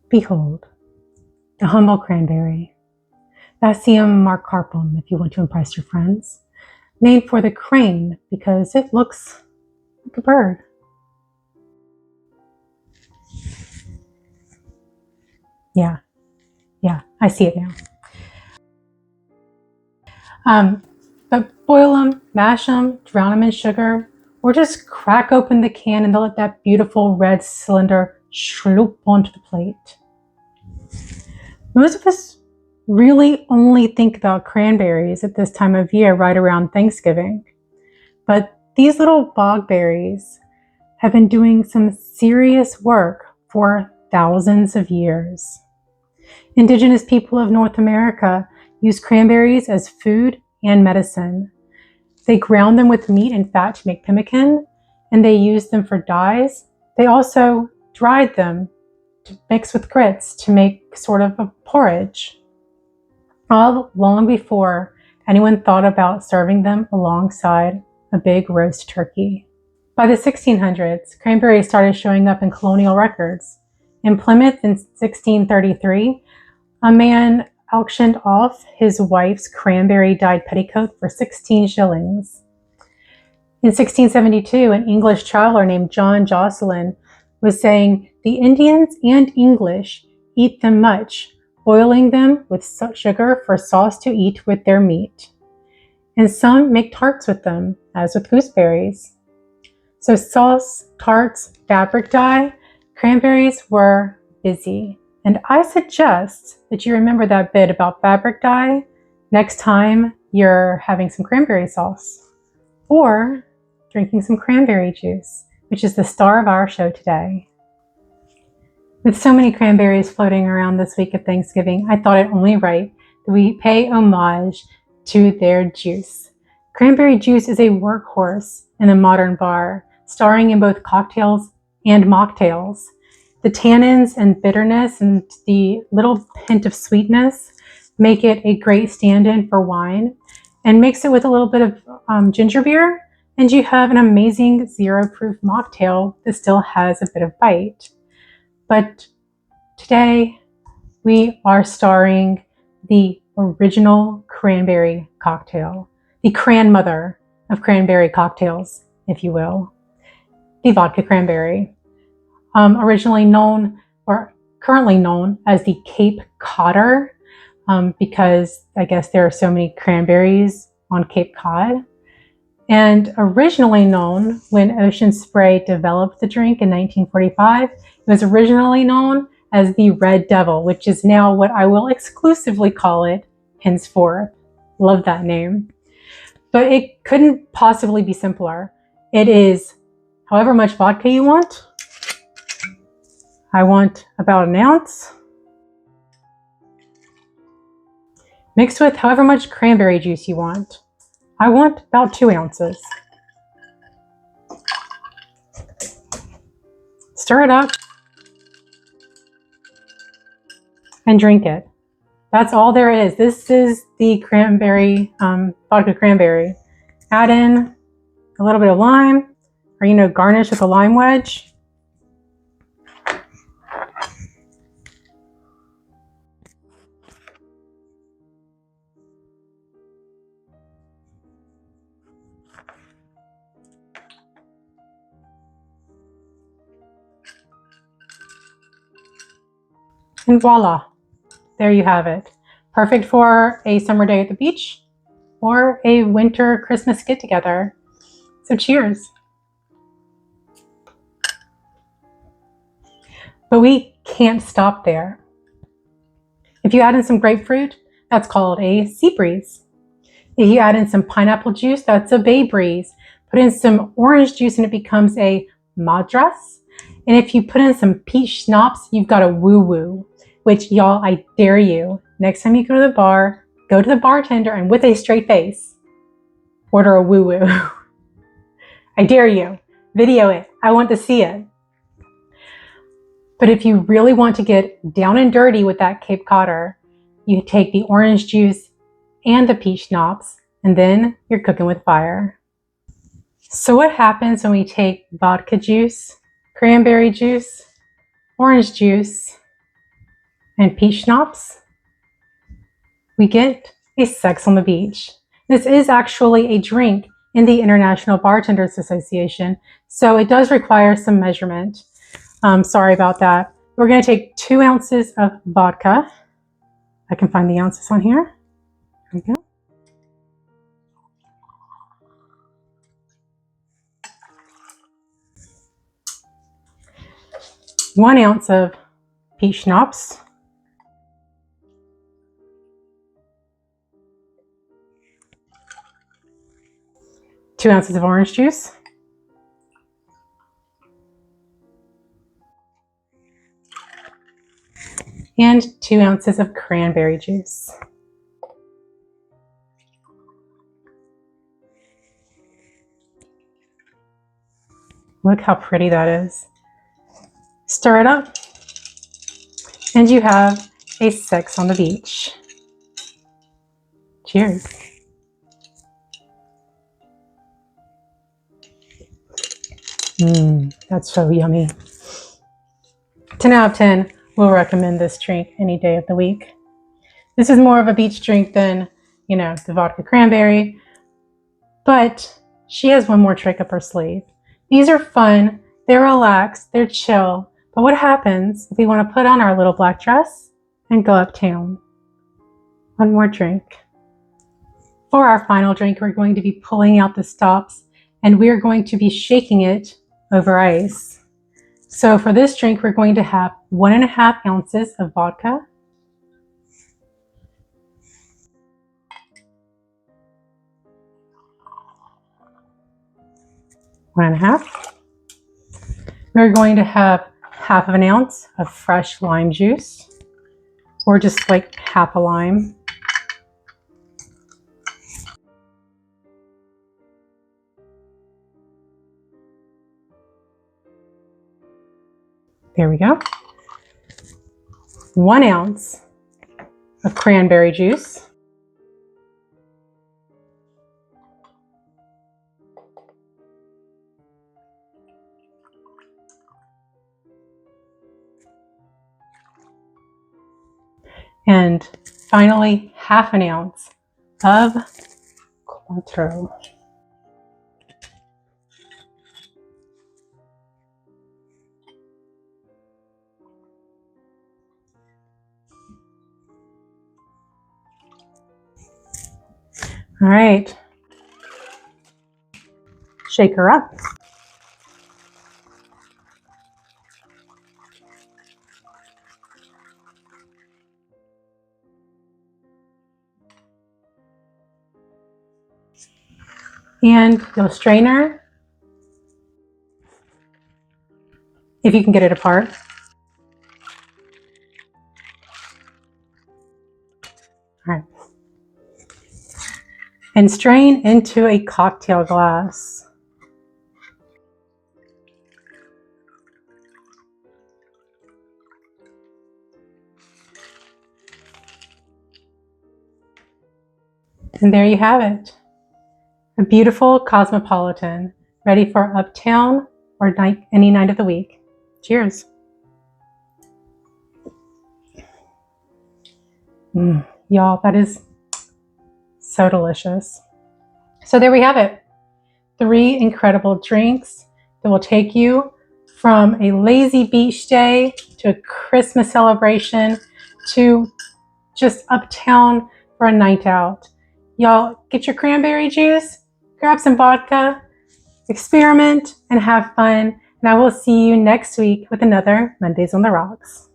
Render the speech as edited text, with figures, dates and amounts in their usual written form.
Behold, the humble cranberry, Vacium marcarpum if you want to impress your friends, named for the crane because it looks like a bird. Yeah, I see it now. But boil them, mash them, drown them in sugar, or just crack open the can and they'll let that beautiful red cylinder schloop onto the plate. Most of us really only think about cranberries at this time of year, right around Thanksgiving. But these little bog berries have been doing some serious work for thousands of years. Indigenous people of North America use cranberries as food and medicine. They ground them with meat and fat to make pemmican, and they used them for dyes. They also dried them to mix with grits to make sort of a porridge, all long before anyone thought about serving them alongside a big roast turkey. By the 1600s, cranberries started showing up in colonial records. In Plymouth in 1633, a man auctioned off his wife's cranberry-dyed petticoat for 16 shillings. In 1672, an English traveler named John Josselyn was saying, "The Indians and English eat them much, boiling them with sugar for sauce to eat with their meat. And some make tarts with them, as with gooseberries." So sauce, tarts, fabric dye, cranberries were busy. And I suggest that you remember that bit about fabric dye next time you're having some cranberry sauce or drinking some cranberry juice, which is the star of our show today. With so many cranberries floating around this week of Thanksgiving, I thought it only right that we pay homage to their juice. Cranberry juice is a workhorse in a modern bar, starring in both cocktails and mocktails. The tannins and bitterness and the little hint of sweetness make it a great stand-in for wine, and mix it with a little bit of ginger beer, and you have an amazing zero-proof mocktail that still has a bit of bite. But today we are starring the original cranberry cocktail, the grandmother of cranberry cocktails, if you will, the vodka cranberry. Originally known, or currently known, as the Cape Codder, because I guess there are so many cranberries on Cape Cod. And originally known when Ocean Spray developed the drink in 1945, it was originally known as the Red Devil, which is now what I will exclusively call it henceforth. Love that name. But it couldn't possibly be simpler. It is however much vodka you want. I want about an ounce, mixed with however much cranberry juice you want. I want about 2 ounces. Stir it up and drink it. That's all there is. This is the cranberry, vodka cranberry. Add in a little bit of lime, or garnish with a lime wedge. And voila, there you have it. Perfect for a summer day at the beach or a winter Christmas get-together. So cheers. But we can't stop there. If you add in some grapefruit, that's called a sea breeze. If you add in some pineapple juice, that's a bay breeze. Put in some orange juice and it becomes a madras. And if you put in some peach schnapps, you've got a woo-woo. Which, y'all, I dare you, next time you go to the bar, go to the bartender and with a straight face, order a woo-woo. I dare you. Video it. I want to see it. But if you really want to get down and dirty with that Cape Codder, you take the orange juice and the peach schnapps, and then you're cooking with fire. So what happens when we take vodka juice, cranberry juice, orange juice, and peach schnapps, we get a sex on the beach. This is actually a drink in the International Bartenders Association, so it does require some measurement. Sorry about that. We're going to take 2 ounces of vodka. I can find the ounces on here. There we go. One ounce of peach schnapps. 2 ounces of orange juice. And 2 ounces of cranberry juice. Look how pretty that is. Stir it up, and you have a sex on the beach. Cheers. That's so yummy. 10 out of 10, we'll recommend this drink any day of the week. This is more of a beach drink than, the vodka cranberry, but she has one more trick up her sleeve. These are fun, they're relaxed, they're chill, but what happens if we want to put on our little black dress and go uptown? One more drink. For our final drink, we're going to be pulling out the stops, and we're going to be shaking it over ice. So for this drink, we're going to have 1.5 ounces of vodka, 1.5. We're going to have 1/2 ounce of fresh lime juice, or just like half a lime. There we go. 1 ounce of cranberry juice. And finally, 1/2 ounce of Cointreau. All right, shake her up. And you'll strain her, if you can get it apart. All right. And strain into a cocktail glass. And there you have it. A beautiful Cosmopolitan, ready for uptown or any night of the week. Cheers. Y'all, that is so delicious. So there we have it. 3 incredible drinks that will take you from a lazy beach day to a Christmas celebration to just uptown for a night out. Y'all, get your cranberry juice, grab some vodka, experiment, and have fun. And I will see you next week with another Mondays on the Rocks.